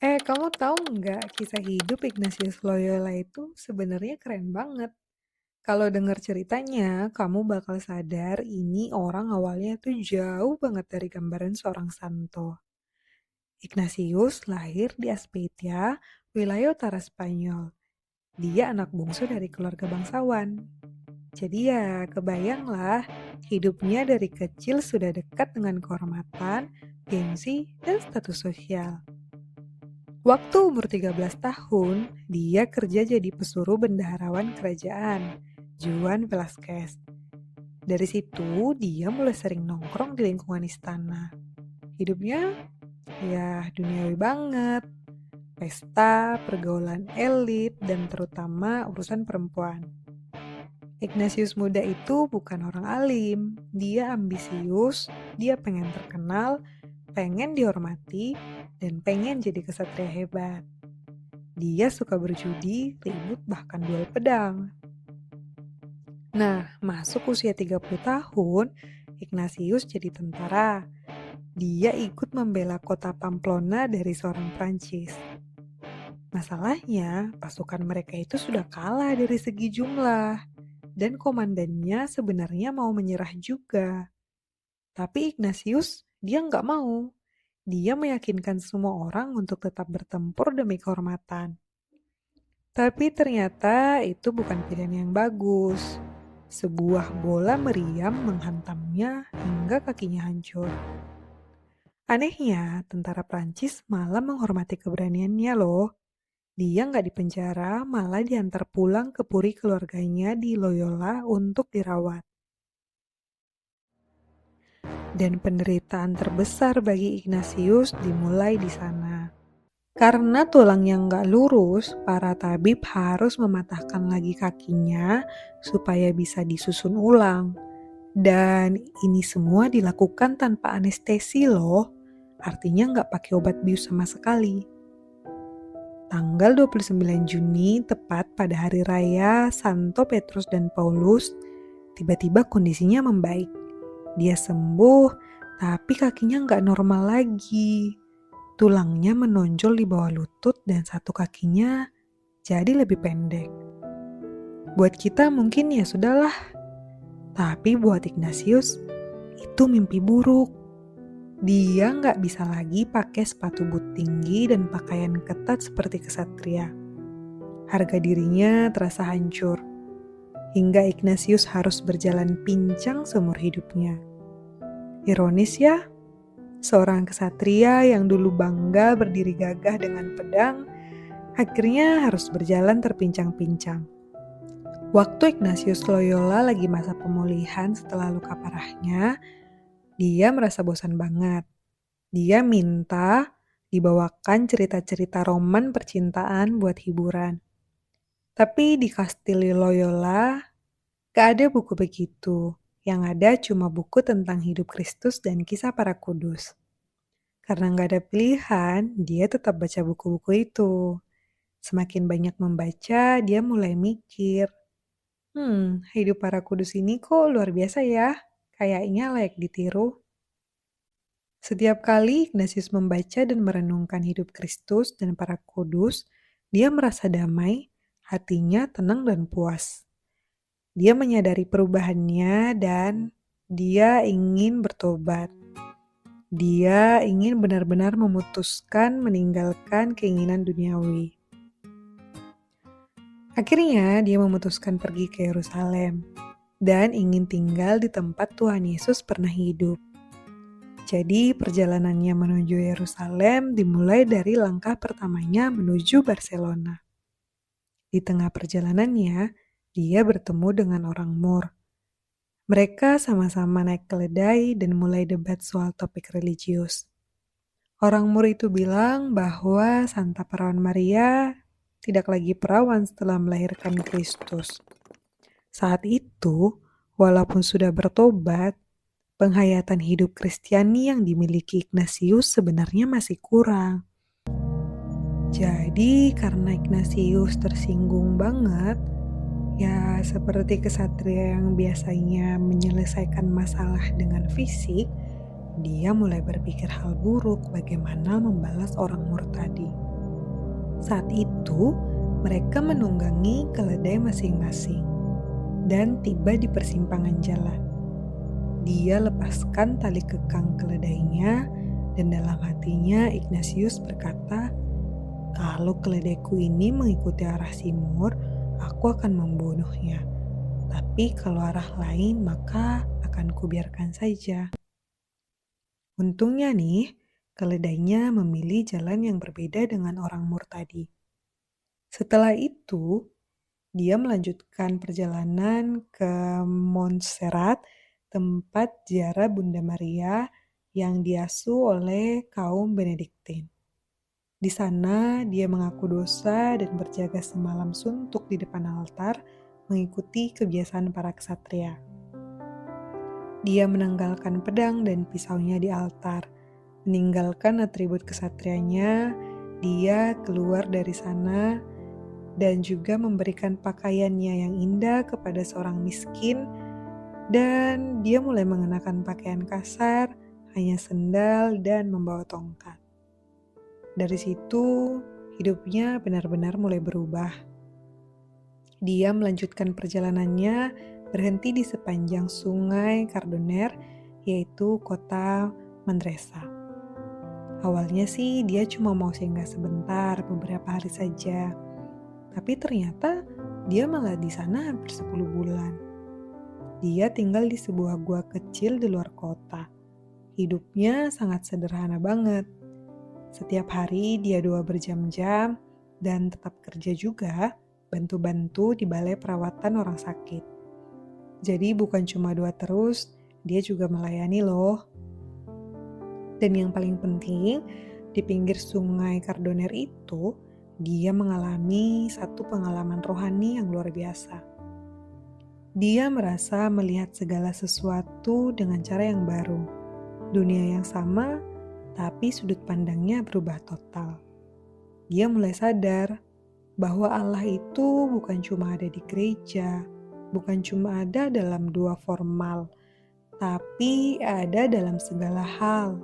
Kamu tahu nggak kisah hidup Ignatius Loyola itu sebenarnya keren banget. Kalau dengar ceritanya, kamu bakal sadar ini orang awalnya tuh jauh banget dari gambaran seorang santo. Ignatius lahir di Aspeitia, wilayah utara Spanyol. Dia anak bungsu dari keluarga bangsawan. Jadi ya, kebayanglah hidupnya dari kecil sudah dekat dengan kehormatan, gengsi, dan status sosial. Waktu umur 13 tahun, dia kerja jadi pesuruh bendaharawan kerajaan, Juan Velasquez. Dari situ, dia mulai sering nongkrong di lingkungan istana. Hidupnya ya duniawi banget. Pesta, pergaulan elit, dan terutama urusan perempuan. Ignatius muda itu bukan orang alim. Dia ambisius, dia pengen terkenal, pengen dihormati, dan pengen jadi kesatria hebat. Dia suka berjudi, ribut, bahkan duel pedang. Nah, masuk usia 30 tahun, Ignatius jadi tentara. Dia ikut membela kota Pamplona dari seorang Prancis. Masalahnya, pasukan mereka itu sudah kalah dari segi jumlah. Dan komandannya sebenarnya mau menyerah juga. Tapi Ignatius, dia nggak mau. Dia meyakinkan semua orang untuk tetap bertempur demi kehormatan. Tapi ternyata itu bukan pilihan yang bagus. Sebuah bola meriam menghantamnya hingga kakinya hancur. Anehnya, tentara Prancis malah menghormati keberaniannya loh. Dia nggak dipenjara, malah diantar pulang ke puri keluarganya di Loyola untuk dirawat. Dan penderitaan terbesar bagi Ignatius dimulai di sana. Karena tulangnya nggak lurus, para tabib harus mematahkan lagi kakinya supaya bisa disusun ulang. Dan ini semua dilakukan tanpa anestesi loh, artinya nggak pakai obat bius sama sekali. Tanggal 29 Juni, tepat pada hari raya Santo Petrus dan Paulus, tiba-tiba kondisinya membaik. Dia sembuh, tapi kakinya nggak normal lagi. Tulangnya menonjol di bawah lutut dan satu kakinya jadi lebih pendek. Buat kita mungkin ya sudahlah, tapi buat Ignatius itu mimpi buruk. Dia nggak bisa lagi pakai sepatu boot tinggi dan pakaian ketat seperti kesatria. Harga dirinya terasa hancur, hingga Ignatius harus berjalan pincang seumur hidupnya. Ironis ya, seorang kesatria yang dulu bangga berdiri gagah dengan pedang, akhirnya harus berjalan terpincang-pincang. Waktu Ignatius Loyola lagi masa pemulihan setelah luka parahnya, dia merasa bosan banget. Dia minta dibawakan cerita-cerita roman percintaan buat hiburan. Tapi di Kastil Loyola, gak ada buku begitu. Yang ada cuma buku tentang hidup Kristus dan kisah para kudus. Karena gak ada pilihan, dia tetap baca buku-buku itu. Semakin banyak membaca, dia mulai mikir, hidup para kudus ini kok luar biasa ya. Kayaknya layak ditiru. Setiap kali Ignatius membaca dan merenungkan hidup Kristus dan para kudus, dia merasa damai, hatinya tenang dan puas. Dia menyadari perubahannya dan dia ingin bertobat. Dia ingin benar-benar memutuskan meninggalkan keinginan duniawi. Akhirnya dia memutuskan pergi ke Yerusalem dan ingin tinggal di tempat Tuhan Yesus pernah hidup. Jadi perjalanannya menuju Yerusalem dimulai dari langkah pertamanya menuju Barcelona. Di tengah perjalanannya, dia bertemu dengan orang Moor. Mereka sama-sama naik keledai dan mulai debat soal topik religius. Orang Moor itu bilang bahwa Santa Perawan Maria tidak lagi perawan setelah melahirkan Kristus. Saat itu, walaupun sudah bertobat, penghayatan hidup Kristiani yang dimiliki Ignatius sebenarnya masih kurang. Jadi karena Ignatius tersinggung banget, ya seperti kesatria yang biasanya menyelesaikan masalah dengan fisik, dia mulai berpikir hal buruk bagaimana membalas orang murtadi. Saat itu, mereka menunggangi keledai masing-masing dan tiba di persimpangan jalan. Dia lepaskan tali kekang keledainya dan dalam hatinya Ignatius berkata, "Kalau keledaiku ini mengikuti arah timur, aku akan membunuhnya. Tapi kalau arah lain, maka akan kubiarkan saja." Untungnya nih, keledainya memilih jalan yang berbeda dengan orang murtadi. Setelah itu, dia melanjutkan perjalanan ke Montserrat, tempat ziarah Bunda Maria yang diasuh oleh kaum Benediktin. Di sana, dia mengaku dosa dan berjaga semalam suntuk di depan altar, mengikuti kebiasaan para ksatria. Dia menanggalkan pedang dan pisaunya di altar, meninggalkan atribut kesatrianya. Dia keluar dari sana dan juga memberikan pakaiannya yang indah kepada seorang miskin, dan dia mulai mengenakan pakaian kasar, hanya sendal dan membawa tongkat. Dari situ, hidupnya benar-benar mulai berubah. Dia melanjutkan perjalanannya, berhenti di sepanjang sungai Cardoner, yaitu kota Manresa. Awalnya sih dia cuma mau singgah sebentar, beberapa hari saja. Tapi ternyata dia malah di sana hampir 10 bulan. Dia tinggal di sebuah gua kecil di luar kota. Hidupnya sangat sederhana banget. Setiap hari dia doa berjam-jam dan tetap kerja juga, bantu-bantu di balai perawatan orang sakit. Jadi bukan cuma doa terus, dia juga melayani loh. Dan yang paling penting, di pinggir sungai Cardoner itu, dia mengalami satu pengalaman rohani yang luar biasa. Dia merasa melihat segala sesuatu dengan cara yang baru. Dunia yang sama, tapi sudut pandangnya berubah total. Dia mulai sadar bahwa Allah itu bukan cuma ada di gereja, bukan cuma ada dalam doa formal, tapi ada dalam segala hal.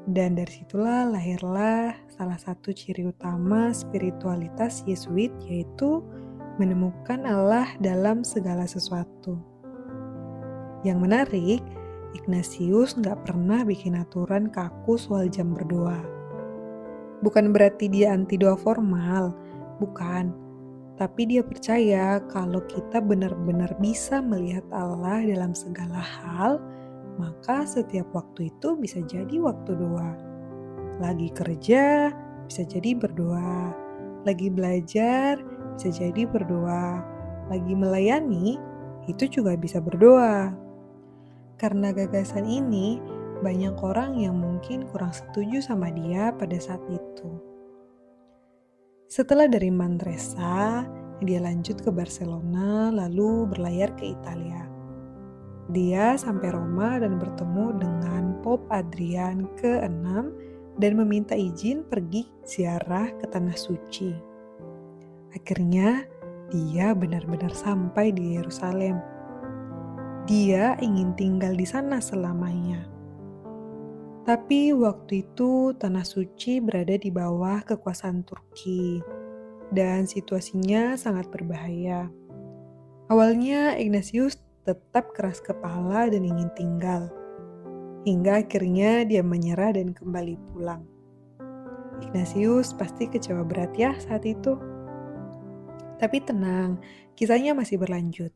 Dan dari situlah lahirlah salah satu ciri utama spiritualitas Yesuit, yaitu menemukan Allah dalam segala sesuatu. Yang menarik, Ignatius gak pernah bikin aturan kaku soal jam berdoa. Bukan berarti dia anti doa formal, bukan. Tapi dia percaya kalau kita benar-benar bisa melihat Allah dalam segala hal, maka setiap waktu itu bisa jadi waktu doa. Lagi kerja, bisa jadi berdoa. Lagi belajar, bisa jadi berdoa. Lagi melayani, itu juga bisa berdoa. Karena gagasan ini, banyak orang yang mungkin kurang setuju sama dia pada saat itu. Setelah dari Manresa, dia lanjut ke Barcelona, lalu berlayar ke Italia. Dia sampai Roma dan bertemu dengan Pope Adrian ke-6 dan meminta izin pergi ziarah ke Tanah Suci. Akhirnya, dia benar-benar sampai di Yerusalem. Dia ingin tinggal di sana selamanya. Tapi waktu itu Tanah Suci berada di bawah kekuasaan Turki dan situasinya sangat berbahaya. Awalnya Ignatius tetap keras kepala dan ingin tinggal. Hingga akhirnya dia menyerah dan kembali pulang. Ignatius pasti kecewa berat ya saat itu. Tapi tenang, kisahnya masih berlanjut.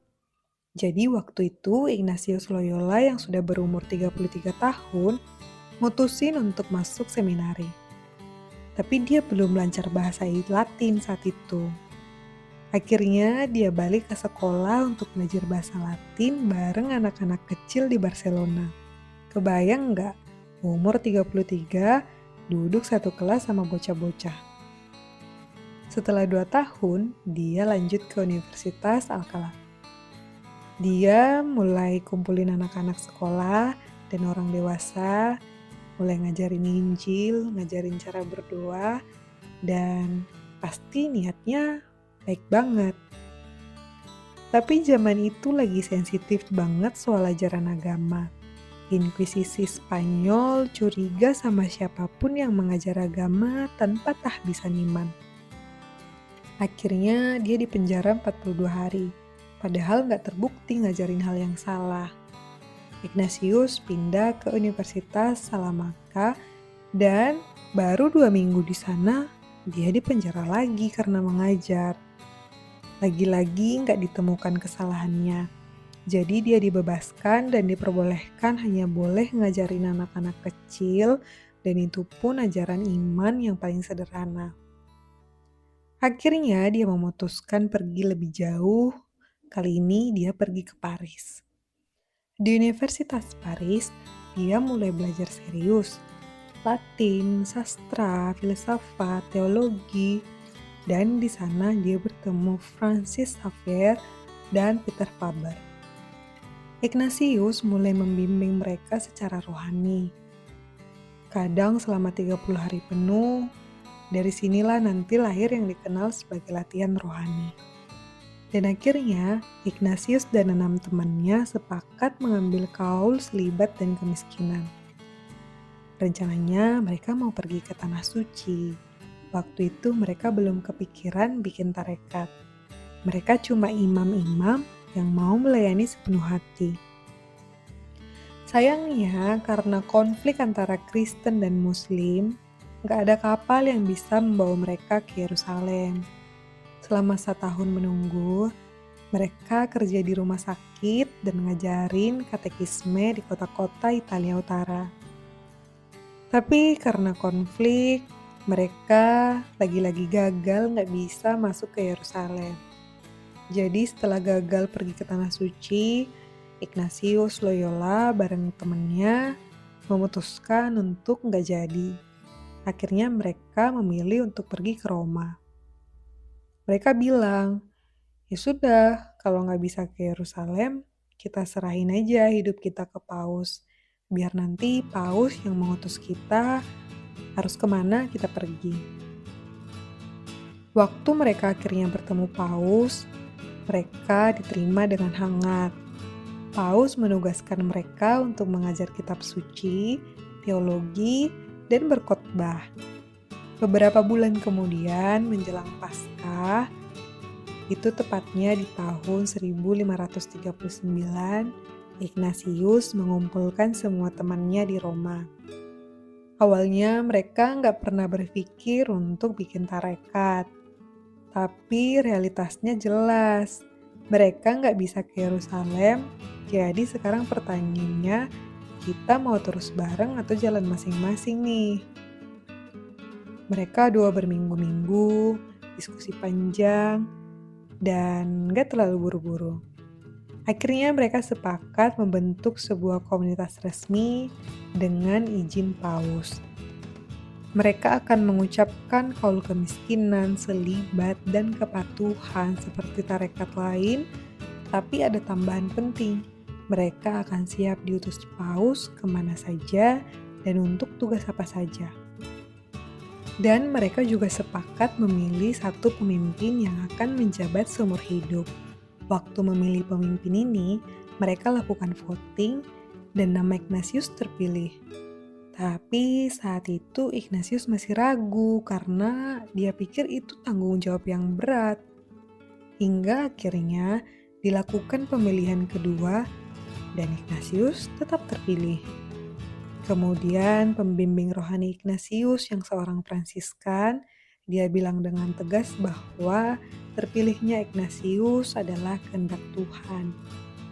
Jadi waktu itu Ignatius Loyola yang sudah berumur 33 tahun mutusin untuk masuk seminari. Tapi dia belum lancar bahasa Latin saat itu. Akhirnya dia balik ke sekolah untuk belajar bahasa Latin bareng anak-anak kecil di Barcelona. Kebayang nggak? Umur 33, duduk satu kelas sama bocah-bocah. Setelah 2 tahun, dia lanjut ke Universitas Alcalá. Dia mulai kumpulin anak-anak sekolah dan orang dewasa, mulai ngajarin Injil, ngajarin cara berdoa, dan pasti niatnya baik banget. Tapi zaman itu lagi sensitif banget soal ajaran agama. Inkuisisi Spanyol curiga sama siapapun yang mengajar agama tanpa tahbisan iman. Akhirnya dia dipenjara 42 hari, padahal nggak terbukti ngajarin hal yang salah. Ignatius pindah ke Universitas Salamanca dan baru 2 minggu di sana dia dipenjara lagi karena mengajar. Lagi-lagi nggak ditemukan kesalahannya. Jadi dia dibebaskan dan diperbolehkan hanya boleh ngajarin anak-anak kecil dan itu pun ajaran iman yang paling sederhana. Akhirnya dia memutuskan pergi lebih jauh. Kali ini dia pergi ke Paris. Di Universitas Paris, dia mulai belajar serius. Latin, sastra, filsafat, teologi. Dan di sana dia bertemu Francis Xavier dan Peter Faber. Ignatius mulai membimbing mereka secara rohani. Kadang selama 30 hari penuh, dari sinilah nanti lahir yang dikenal sebagai latihan rohani. Dan akhirnya, Ignatius dan 6 temannya sepakat mengambil kaul selibat dan kemiskinan. Rencananya mereka mau pergi ke Tanah Suci. Waktu itu mereka belum kepikiran bikin tarekat. Mereka cuma imam-imam yang mau melayani sepenuh hati. Sayangnya, karena konflik antara Kristen dan Muslim, gak ada kapal yang bisa membawa mereka ke Yerusalem. Selama 1 tahun menunggu, mereka kerja di rumah sakit dan ngajarin katekisme di kota-kota Italia Utara. Tapi karena konflik, mereka lagi-lagi gagal gak bisa masuk ke Yerusalem. Jadi setelah gagal pergi ke Tanah Suci, Ignatius Loyola bareng temennya memutuskan untuk gak jadi. Akhirnya mereka memilih untuk pergi ke Roma. Mereka bilang, ya sudah, kalau gak bisa ke Yerusalem, kita serahin aja hidup kita ke Paus. Biar nanti Paus yang mengutus kita harus kemana kita pergi. Waktu mereka akhirnya bertemu Paus, mereka diterima dengan hangat. Paus menugaskan mereka untuk mengajar kitab suci, teologi, dan berkhotbah. Beberapa bulan kemudian menjelang Paskah, itu tepatnya di tahun 1539, Ignatius mengumpulkan semua temannya di Roma. Awalnya mereka nggak pernah berpikir untuk bikin tarekat. Tapi realitasnya jelas, mereka nggak bisa ke Yerusalem, jadi sekarang pertanyaannya, kita mau terus bareng atau jalan masing-masing nih? Mereka berminggu-minggu, diskusi panjang, dan nggak terlalu buru-buru. Akhirnya mereka sepakat membentuk sebuah komunitas resmi dengan izin Paus. Mereka akan mengucapkan kaul kemiskinan, selibat, dan kepatuhan seperti tarekat lain, tapi ada tambahan penting. Mereka akan siap diutus Paus kemana saja dan untuk tugas apa saja. Dan mereka juga sepakat memilih satu pemimpin yang akan menjabat seumur hidup. Waktu memilih pemimpin ini, mereka lakukan voting dan nama Ignatius terpilih. Tapi saat itu Ignatius masih ragu karena dia pikir itu tanggung jawab yang berat. Hingga akhirnya dilakukan pemilihan kedua dan Ignatius tetap terpilih. Kemudian pembimbing rohani Ignatius yang seorang Fransiskan, dia bilang dengan tegas bahwa terpilihnya Ignatius adalah kehendak Tuhan.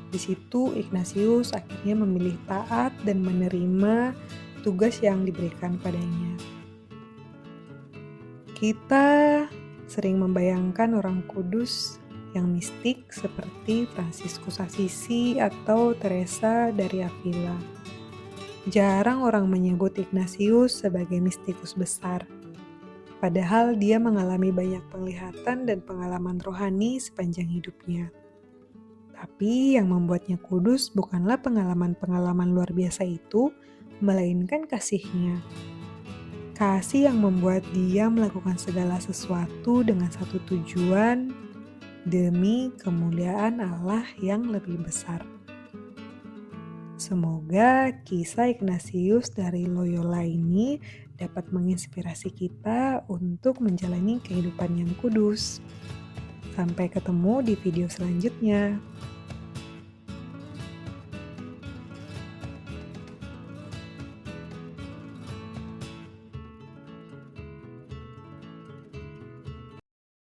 Di situ Ignatius akhirnya memilih taat dan menerima tugas yang diberikan padanya. Kita sering membayangkan orang kudus yang mistik seperti Fransiskus Assisi atau Teresa dari Avila. Jarang orang menyebut Ignatius sebagai mistikus besar. Padahal dia mengalami banyak penglihatan dan pengalaman rohani sepanjang hidupnya. Tapi yang membuatnya kudus bukanlah pengalaman-pengalaman luar biasa itu, melainkan kasihnya. Kasih yang membuat dia melakukan segala sesuatu dengan satu tujuan, demi kemuliaan Allah yang lebih besar. Semoga kisah Ignatius dari Loyola ini dapat menginspirasi kita untuk menjalani kehidupan yang kudus. Sampai ketemu di video selanjutnya.